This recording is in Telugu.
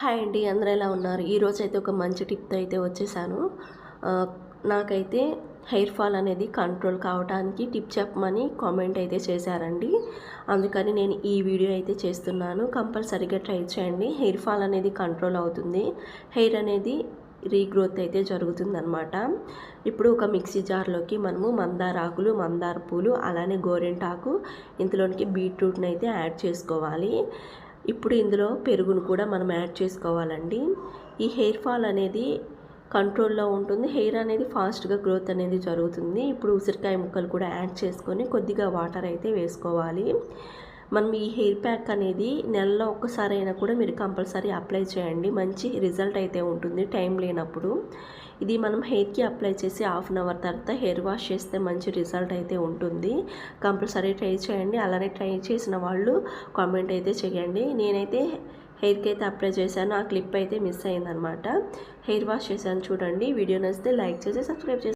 హాయ్ అండి, అందరూ ఎలా ఉన్నారు? ఈరోజైతే ఒక మంచి టిప్తో అయితే వచ్చేసాను. నాకైతే హెయిర్ ఫాల్ అనేది కంట్రోల్ కావడానికి టిప్ చెప్పమని కామెంట్ అయితే చేశారండి. అందుకని నేను ఈ వీడియో అయితే చేస్తున్నాను. కంపల్సరీగా ట్రై చేయండి. హెయిర్ ఫాల్ అనేది కంట్రోల్ అవుతుంది. హెయిర్ అనేది రీగ్రోత్ అయితే జరుగుతుందన్నమాట. ఇప్పుడు ఒక మిక్సీ జార్లోకి మనము మందార ఆకులు, మందార పూలు, అలానే గోరింటాకు, ఇందులోనికి బీట్రూట్ని అయితే యాడ్ చేసుకోవాలి. ఇప్పుడు ఇందులో పెరుగును కూడా మనం యాడ్ చేసుకోవాలండి. ఈ హెయిర్ ఫాల్ అనేది కంట్రోల్లో ఉంటుంది. హెయిర్ అనేది ఫాస్ట్గా గ్రోత్ అనేది జరుగుతుంది. ఇప్పుడు ఉసిరికాయ ముక్కలు కూడా యాడ్ చేసుకొని కొద్దిగా వాటర్ అయితే వేసుకోవాలి. మనం ఈ హెయిర్ ప్యాక్ అనేది నెలలో ఒక్కసారి అయినా కూడా మీరు కంపల్సరీ అప్లై చేయండి. మంచి రిజల్ట్ అయితే ఉంటుంది టైం లేనప్పుడు. ఇది మనం హెయిర్కి అప్లై చేసి హాఫ్ అన్ అవర్ తర్వాత హెయిర్ వాష్ చేస్తే మంచి రిజల్ట్ అయితే ఉంటుంది. కంపల్సరీ ట్రై చేయండి. అలానే ట్రై చేసిన వాళ్ళు కామెంట్ అయితే చేయండి. నేనైతే హెయిర్కి అయితే అప్లై చేశాను. ఆ క్లిప్ అయితే మిస్ అయిందనమాట. హెయిర్ వాష్ చేశాను చూడండి. వీడియో నచ్చితే లైక్ చేసి సబ్స్క్రైబ్ చేసి